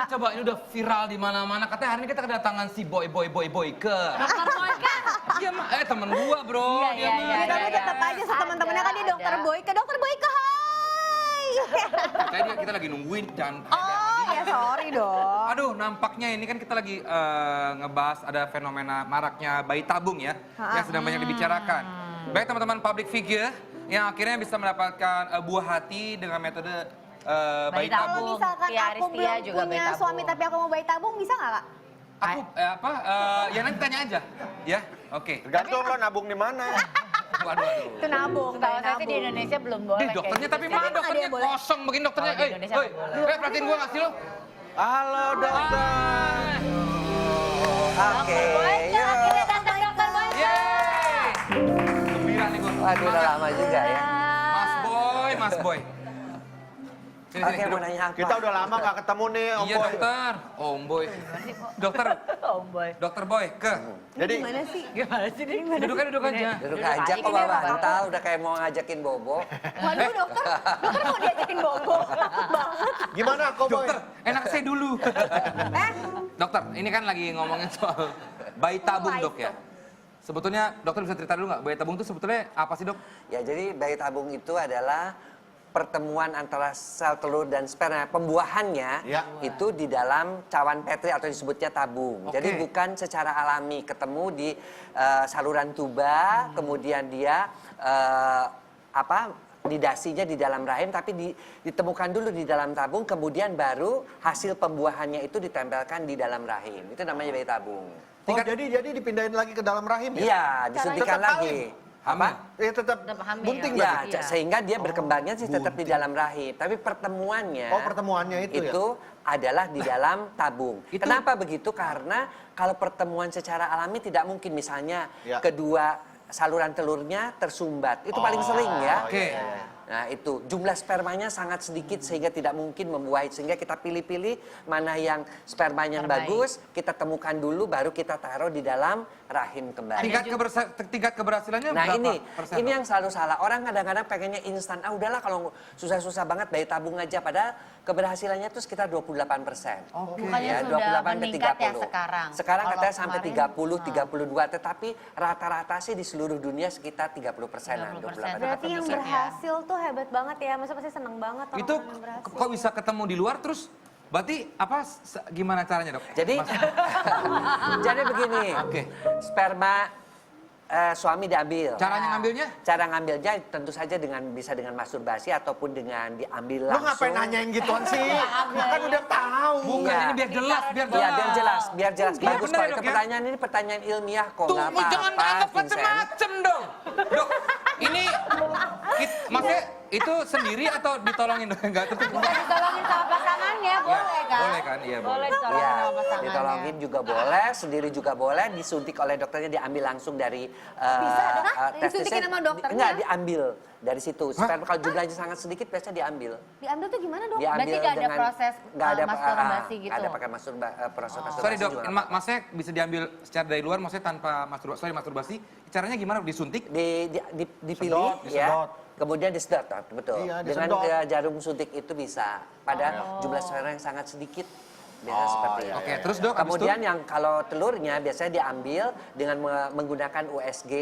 coba ini udah viral di mana-mana. Katanya hari ini kita kedatangan si Boyke. Dokter Boyke? Iya, temen gua, bro. Iya. Tapi tetap aja teman-temannya kan dia Dokter Boyke. Dokter Boyke, hai. Kayak kita lagi nungguin dan Oh, ya sorry dong. aduh, nampaknya ini kan kita lagi ngebahas ada fenomena maraknya bayi tabung ya, yang sedang banyak dibicarakan. Baik teman-teman public figure yang akhirnya bisa mendapatkan buah hati dengan metode bayi Bayi tabung. Kalau misalkan Tia aku Aristia belum juga bayi punya tabung. suami tapi aku mau bayi tabung, bisa nggak, Kak? Aku ya nanti tanya aja, ya. Oke. Tergantung lo nabung di mana. Waduh. Itu nabung, Tahu bayi saya sih di nabung. Indonesia belum boleh. Dokternya kayak tapi gitu. mana Emang ada dokternya yang boleh? kosong begini dokternya. Kalau di Indonesia nggak boleh. Perhatiin gua nggak sih lo? Halo dokter. Oke, Boyke, akhirnya datang Dokter Boyke. Yeay. Gembira nih gua. Waduh, udah lama juga ya. Mas Boy. Sini, Oke, duduk. mau nanya apa? Kita udah lama gak ketemu nih Om Iya Boy. dokter, Om Boy. Dokter, Oh boy. dokter Boy, ke. Jadi Gimana sih? Gimana sih ini? Duduk aja. Duduk aja kok bawa bantal, udah kayak mau ngajakin bobo. Waduh, dokter mau diajakin bobo. Takut banget. gimana kok Boy? Dokter, enak saya dulu. Dokter, ini kan lagi ngomongin soal bayi tabung dok ya. Sebetulnya dokter bisa cerita dulu nggak, bayi tabung itu sebetulnya apa sih dok? Ya, jadi bayi tabung itu adalah pertemuan antara sel telur dan sperma. Pembuahannya Ya. itu di dalam cawan Petri atau disebutnya tabung. Oke. Jadi bukan secara alami ketemu di saluran tuba, kemudian dia nidasinya di dalam rahim, tapi ditemukan dulu di dalam tabung, kemudian baru hasil pembuahannya itu ditempelkan di dalam rahim. Itu namanya bayi tabung. Oh jadi dipindahin lagi ke dalam rahim ya? Iya, disuntikan Tetap lagi. Hamil. Tetap Tetap hamil. bunting Ya, berarti? sehingga dia berkembangnya sih tetap di dalam rahim. Tapi pertemuannya Oh, pertemuannya itu ya? adalah di dalam tabung. Itu- Kenapa begitu? Karena kalau pertemuan secara alami tidak mungkin, misalnya Ya. kedua saluran telurnya tersumbat. Itu paling sering ya. Oke. Nah itu jumlah spermanya sangat sedikit sehingga tidak mungkin membuahi, sehingga kita pilih-pilih mana yang spermanya yang Terbaik. bagus, kita temukan dulu baru kita taruh di dalam rahim kembali. Tingkat keberhasilannya Nah berapa ini persen? ini Dok? yang selalu salah. Orang kadang-kadang pengennya instan. Ah udahlah kalau susah-susah banget bayi tabung aja. Padahal keberhasilannya itu sekitar 28%. Oke. Bukannya Ya, sudah 28 ke meningkat ya 30. sekarang? Sekarang Kalau katanya sampai kemarin, 30, 32. Tetapi rata-rata sih di seluruh dunia sekitar 30%-an. 30%. Berarti yang Bisa ya. berhasil tuh hebat banget ya. Maksudnya pasti seneng banget Itu orang yang berhasil. kok bisa ketemu di luar terus? Berarti apa? Gimana caranya dok? Jadi jadi begini. Oke. Sperma suami diambil. Caranya ngambilnya? Cara ngambilnya tentu saja bisa dengan masturbasi ataupun dengan diambil Lo langsung. ngapain nanyain gituan sih? Kan udah tahu. Bukan, Iya. ini biar jelas, biar Ya, jelas. biar jelas. Iya, Bagus bener kok. ya, Itu Dok, ya? pertanyaan ini pertanyaan ilmiah kok. Tuh, Nggak jangan apa-apa, anggap Vincent. macem-macem dong. Dok, ini maksudnya itu sendiri atau ditolongin dok? Enggak, itu Bisa ditolongin sama pasangannya, boleh kan? boleh kan? Iya, boleh. Boleh ditolongin Iya, sama pasangannya. ditolongin juga boleh, sendiri juga boleh, disuntik oleh dokternya, diambil langsung dari Disuntikin sama dokternya? Enggak, diambil dari situ. Sperma kalau jumlahnya sangat sedikit biasanya diambil. Diambil tuh gimana, Dok? Diambil Berarti nggak ada proses, masturbasi gitu? Nggak ada pakai proses masturbasi. Sorry dok, juga nggak apa-apa. maksudnya bisa diambil secara dari luar, maksudnya tanpa masturbasi. Caranya gimana? Disuntik? Dipilih Disedot, ya. disedot. Kemudian disedot, betul. Iya, Dengan disedot. jarum suntik itu bisa pada jumlah sperma yang sangat sedikit. Biasanya seperti itu. Oke, terus dok, habis Kemudian itu? yang kalau telurnya biasanya diambil dengan menggunakan USG,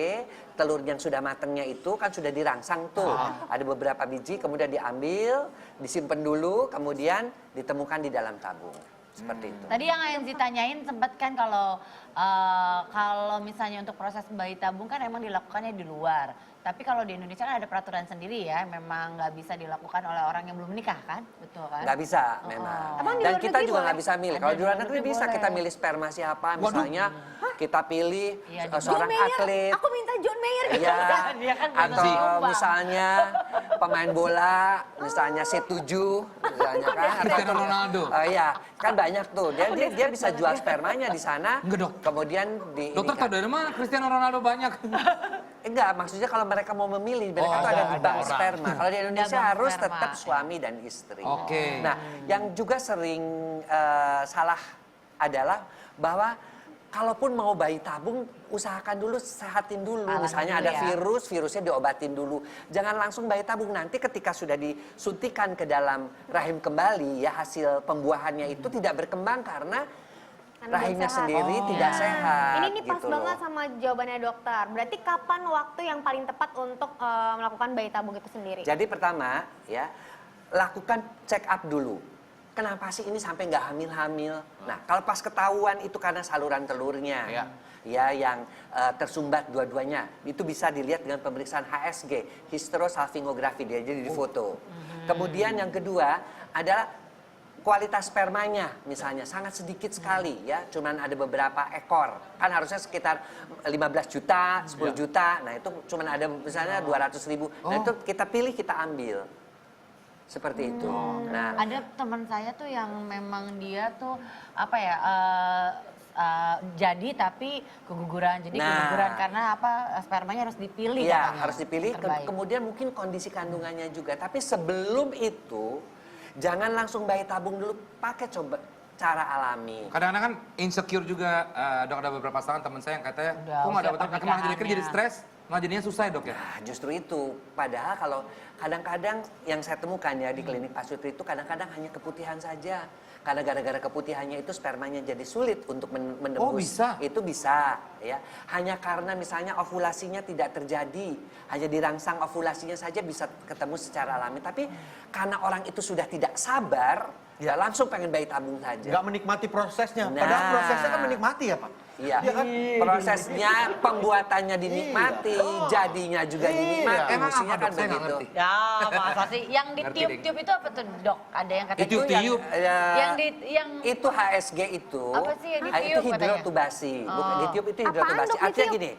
telur yang sudah matangnya itu kan sudah dirangsang tuh. Ada beberapa biji, kemudian diambil, disimpan dulu, kemudian ditemukan di dalam tabung. Seperti itu. Tadi yang ditanyain sempat kan kalau misalnya untuk proses bayi tabung kan emang dilakukannya di luar. Tapi kalau di Indonesia kan ada peraturan sendiri ya, memang nggak bisa dilakukan oleh orang yang belum menikah kan, betul kan? Nggak bisa memang. Emang di Dan luar kita negeri juga boleh? nggak bisa milih. Ada Kalau di di luar luar negeri negeri bisa boleh. kita milih sperma siapa. Misalnya kita pilih Iya, di seorang John Mayer. atlet. Aku minta John Mayer. Iya, Dia kan atau sumbang. misalnya pemain bola, misalnya C7, misalnya kan. Cristiano Ronaldo. Iya, kan banyak tuh. Dia bisa jual spermanya di sana. Enggak, Dok. Kemudian Dokter tahu dari mana Cristiano Ronaldo banyak? Enggak, maksudnya kalau mereka mau memilih, mereka tuh ada di ada bank orang. sperma. Kalau di Indonesia bank harus sperma, tetap ya. suami dan istri. Oke. Nah, yang juga sering salah adalah bahwa kalaupun mau bayi tabung, usahakan dulu sehatin dulu. Alami Misalnya dulu ada ya. virusnya diobatin dulu. Jangan langsung bayi tabung. Nanti ketika sudah disuntikan ke dalam rahim kembali, ya hasil pembuahannya itu tidak berkembang karena rahimnya sehat. sendiri tidak sehat. Ini nih pas gitu banget loh. sama jawabannya dokter. Berarti kapan waktu yang paling tepat untuk melakukan bayi tabung itu sendiri? Jadi pertama, ya lakukan check up dulu. Kenapa sih ini sampai nggak hamil-hamil? Nah, kalau pas ketahuan itu karena saluran telurnya, ya yang tersumbat dua-duanya, itu bisa dilihat dengan pemeriksaan HSG, hysterosalpingografi, dia jadi di foto. Kemudian yang kedua adalah kualitas spermanya, misalnya sangat sedikit sekali, ya, cuman ada beberapa ekor, kan harusnya sekitar 15 juta, 10 juta, nah itu cuman ada misalnya 200.000, nah itu kita pilih, kita ambil. Seperti itu. Nah, Ada teman saya tuh yang memang dia tuh apa ya jadi tapi keguguran. Jadi Nah. keguguran karena apa spermanya harus dipilih iya, katanya. harus dipilih. Terbaik. Kemudian mungkin kondisi kandungannya juga. Tapi sebelum itu, jangan langsung bayi tabung dulu. Pakai coba cara alami. Kadang-kadang kan insecure juga, dok, ada beberapa pasangan teman saya yang katanya, Udah, kok nggak usia dapat anak, malah jadi kerja, jadi pernikahannya. stres, malah jadinya susah ya dok ya? Nah, justru itu. Padahal kalau kadang-kadang yang saya temukan ya di klinik Pak Sutri itu kadang-kadang hanya keputihan saja. Karena gara-gara keputihannya itu spermanya jadi sulit untuk menembus. Oh, bisa? Itu bisa, ya. Hanya karena misalnya ovulasinya tidak terjadi, hanya dirangsang ovulasinya saja bisa ketemu secara alami. Tapi karena orang itu sudah tidak sabar, ya langsung pengen bayi tabung saja. Nggak menikmati prosesnya. Nah. Padahal prosesnya kan menikmati ya Pak? Iya, Iya kan? prosesnya pembuatannya dinikmati, jadinya juga dinikmati. Emang Mestinya apa, kan Dok? Saya nggak begitu. ngerti. Ya masa sih? Yang Ngerti, ditiup-tiup itu apa tuh dok? Ada yang katanya Ditiup-tiup. yang Itu HSG itu, Apa sih yang itu ditiup katanya? hidrotubasi. Bukan Oh. ditiup itu Apaan, hidrotubasi. Dok, Artinya ditiup? gini,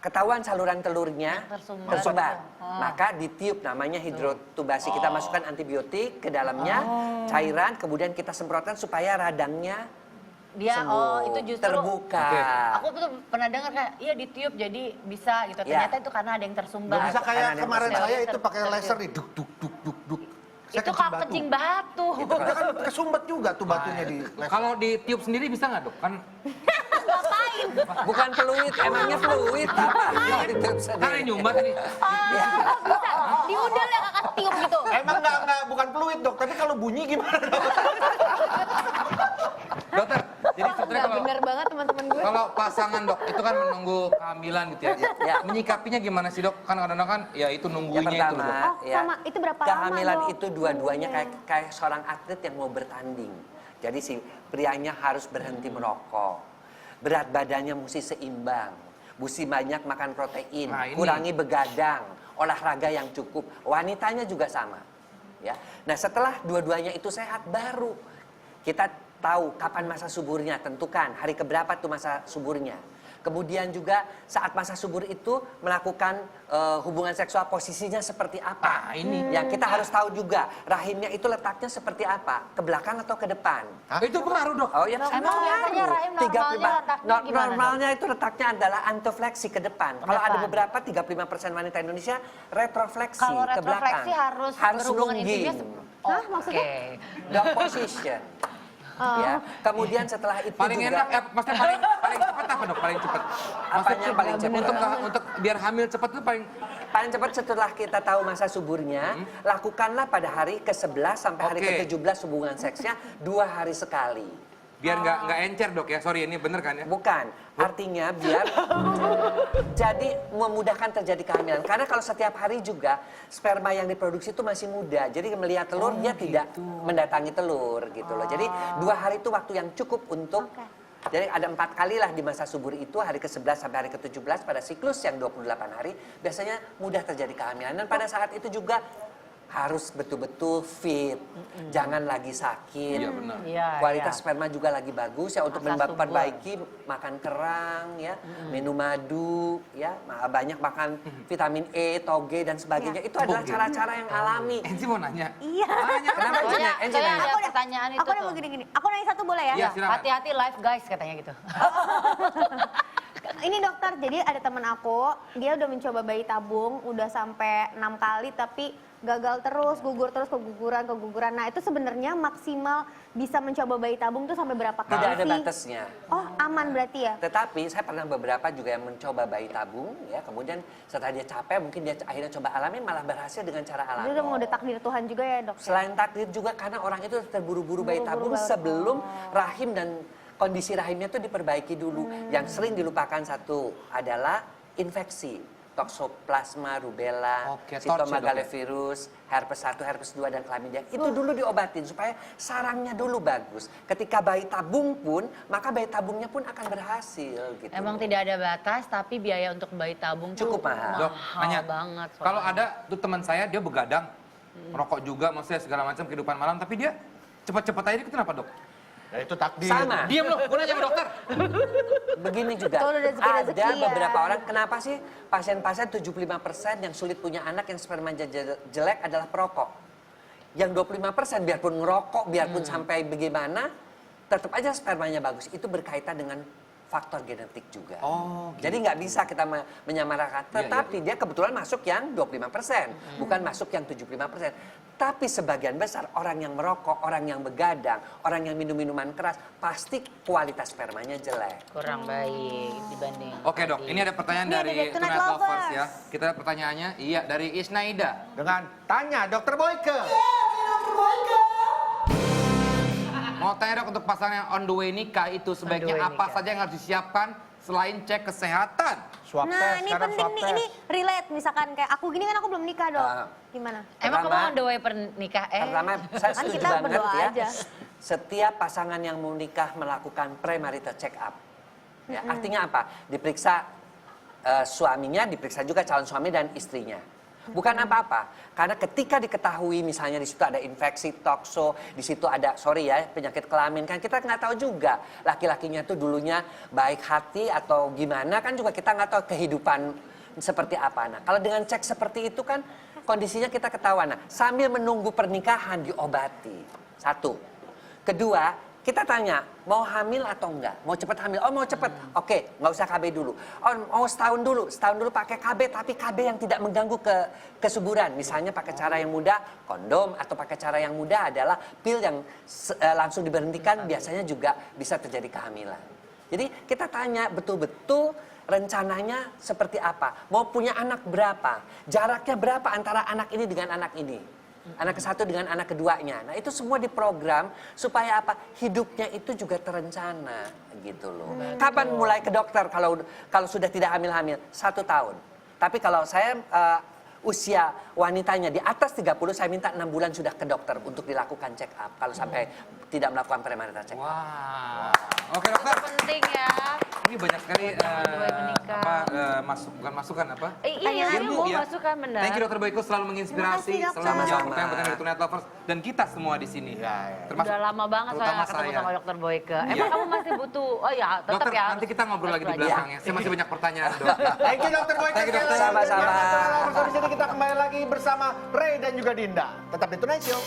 ketahuan saluran telurnya Tersumbat. tersumbat, Oh. maka ditiup namanya hidrotubasi. Kita masukkan antibiotik ke dalamnya, cairan, kemudian kita semprotkan supaya radangnya dia sembuh, itu justru terbuka. Oke. Aku tuh pernah dengar kayak iya ditiup jadi bisa gitu. Ya. Ternyata itu karena ada yang tersumbat. Nggak bisa Karena kayak ada kemarin yang saya ter- itu pakai ter- laser nih, duk duk duk duk duk. Saya Itu kak kencing batu. Itu kan kesumbat juga tuh batunya di laser. Kalau ditiup sendiri bisa nggak dok? Kan Ngapain? Bukan fluid, emangnya fluid apa? Ditiup kan sendiri. yang nyumbat nih. Bisa. Di udel ya kakak tiup gitu. Emang nggak bukan fluid dok, tapi kalau bunyi gimana dok? Dokter, jadi sebetulnya Nggak bener banget teman-teman gue. kalau pasangan dok itu kan menunggu kehamilan gitu ya. Ya. Menyikapinya gimana sih dok? Kan kadang-kadang kan ya itu Yang nunggunya itu pertama, dok. Oh, sama. Itu berapa lama, kehamilan Dok? itu dua-duanya kayak seorang atlet yang mau bertanding. Jadi si prianya harus berhenti merokok. Berat badannya mesti seimbang. Mesti banyak makan protein, Nah, ini. kurangi begadang, olahraga yang cukup. Wanitanya juga sama. Ya. Nah, setelah dua-duanya itu sehat baru kita tahu kapan masa suburnya, tentukan hari keberapa tuh masa suburnya. Kemudian juga saat masa subur itu melakukan hubungan seksual posisinya seperti apa. Ah, ini. Yang kita harus tahu juga rahimnya itu letaknya seperti apa, ke belakang atau ke depan. Itu pengaruh dok. Oh ya, Emang biasanya rahim normalnya letaknya gimana, normalnya itu letaknya adalah antofleksi ke depan. Kalau ada depan. beberapa 35% wanita Indonesia retrofleksi Kalau ke belakang. retrofleksi harus berhubungan intimnya Hah, maksudnya? Dog position. Ya. Kemudian setelah itu Paling juga enak, maksudnya paling cepat apa dok? Paling cepat. Apanya paling cepat? Untuk biar hamil cepat itu Paling cepat setelah kita tahu masa suburnya, lakukanlah pada hari ke-11 sampai hari Oke. ke-17 hubungan seksnya 2 hari sekali. biar nggak encer dok ya. Sorry ini bener kan ya? Bukan, artinya biar jadi memudahkan terjadi kehamilan. Karena kalau setiap hari juga sperma yang diproduksi itu masih muda, jadi melihat telur dia tidak mendatangi telur gitu loh. Jadi 2 hari itu waktu yang cukup untuk jadi ada 4 kali lah di masa subur itu, hari ke-11 sampai hari ke-17 pada siklus yang 28 hari, biasanya mudah terjadi kehamilan. Dan pada saat itu juga harus betul-betul fit, jangan lagi sakit. Iya, benar. Iya, Kualitas iya. sperma juga lagi bagus ya untuk Masa memperbaiki makan kerang ya, minum madu ya, banyak makan vitamin E, toge dan sebagainya. Itu adalah Toge. cara-cara yang alami. Enci mau nanya. Iya. Kenapa Soalnya Enci? Enci saya nanya? ada pertanyaan itu Aku udah tuh. mau gini-gini. Aku nanya satu boleh ya? Iya, silakan. Hati-hati live guys katanya gitu. Ini dokter, jadi ada teman aku, dia udah mencoba bayi tabung, udah sampai 6 kali tapi gagal terus, gugur terus, keguguran. Nah itu sebenarnya maksimal bisa mencoba bayi tabung tuh sampai berapa kali Tidak ada sih? batasnya. Oh aman berarti ya? Tetapi saya pernah beberapa juga yang mencoba bayi tabung, ya kemudian setelah dia capek mungkin dia akhirnya coba alami malah berhasil dengan cara Itu alami. udah takdir Tuhan juga ya dok? Selain takdir juga karena orang itu terburu-buru bayi tabung Buru-buru sebelum rahim dan kondisi rahimnya itu diperbaiki dulu. Yang sering dilupakan satu adalah infeksi. Toxoplasma, rubella, Oke, cytomegalovirus, herpes 1, herpes 2, dan chlamydia. Itu dulu diobatin supaya sarangnya dulu bagus. Ketika bayi tabung pun, maka bayi tabungnya pun akan berhasil. Gitu. Emang tidak ada batas, tapi biaya untuk bayi tabung tuh Cukup mahal. Dok, nanya, banget. soalnya. kalau ada tuh teman saya dia begadang, merokok juga, maksudnya segala macam kehidupan malam, tapi dia cepat-cepat aja itu kenapa dok? Ya itu takdir. Sama. Diam loh, gue nanya sama dokter. Begini juga, Betul, rezeki-rezeki ada ya. beberapa orang, kenapa sih pasien-pasien 75% yang sulit punya anak yang spermanya jelek adalah perokok. Yang 25% biarpun ngerokok, biarpun sampai bagaimana, tetap aja spermanya bagus. Itu berkaitan dengan faktor genetik juga. Oh, Jadi nggak bisa kita menyamaratakan. Iya, Tetapi dia kebetulan masuk yang 25%, bukan masuk yang 75%. Tapi sebagian besar orang yang merokok, orang yang begadang, orang yang minum minuman keras, pasti kualitas spermanya jelek. kurang baik dibanding. Oke dok, ini ada pertanyaan Ini ada dari dari Tonight Tonight Lovers Lovers. ya. Kita lihat pertanyaannya, iya dari Isnaida. Dengan tanya Dokter Boyke. Mau tanya dok, untuk pasangan yang on the way nikah itu sebaiknya On the way apa nikah. saja yang harus disiapkan selain cek kesehatan? Swab Nah test, ini sekarang penting swab nih, test. ini relate misalkan kayak aku gini kan aku belum nikah dok. Ah. Gimana? Emang kamu Pertama- on the way pernikah? Pertama, saya Kan setuju kita banget berdoa ya. aja. Setiap pasangan yang mau nikah melakukan premarital check up. Ya, artinya apa? Diperiksa suaminya, diperiksa juga calon suami dan istrinya. Bukan apa-apa, karena ketika diketahui misalnya di situ ada infeksi tokso, di situ ada penyakit kelamin, kan kita nggak tahu juga laki-lakinya tuh dulunya baik hati atau gimana, kan juga kita nggak tahu kehidupan seperti apa. Nah, kalau dengan cek seperti itu kan kondisinya kita ketahuan. Nah, sambil menunggu pernikahan diobati. Satu. Kedua, kita tanya, mau hamil atau enggak? Mau cepat hamil? Oh mau cepat. Oke, nggak usah KB dulu. Oh mau setahun dulu. Setahun dulu pakai KB, tapi KB yang tidak mengganggu kesuburan. Misalnya pakai cara yang mudah, kondom. Atau pakai cara yang mudah adalah pil yang langsung diberhentikan, biasanya juga bisa terjadi kehamilan. Jadi kita tanya betul-betul rencananya seperti apa. Mau punya anak berapa? Jaraknya berapa antara anak ini dengan anak ini? Anak ke satu dengan anak keduanya. Nah itu semua diprogram supaya apa? Hidupnya itu juga terencana gitu loh. Kapan mulai ke dokter kalau sudah tidak hamil-hamil? 1 tahun. Tapi kalau saya usia wanitanya di atas 30, saya minta 6 bulan sudah ke dokter untuk dilakukan check up. Kalau sampai tidak melakukan premarital check up. Wah. Oke dokter, Penting ya. ini banyak sekali masukan apa? Iya, Ilmu ilmu ya. masukan benar. Thank you dokter Boyko, selalu menginspirasi, Terima kasih, selalu dokter. menjawab Sama-sama. pertanyaan dari Tonight Lovers dan kita semua di sini. Ya, ya. Termasuk Udah lama banget soalnya terutama nggak ketemu saya. sama dokter Boyke. Emang kamu masih butuh, oh ya tetap Dokter, ya. nanti kita ngobrol lagi di belajar. belakang ya. Saya masih banyak pertanyaan dok. Thank you Dokter Boyke. Thank you, dokter. Sama-sama. Di sini kita kembali lagi bersama Ray dan juga Dinda. Tetap di Tonight Show.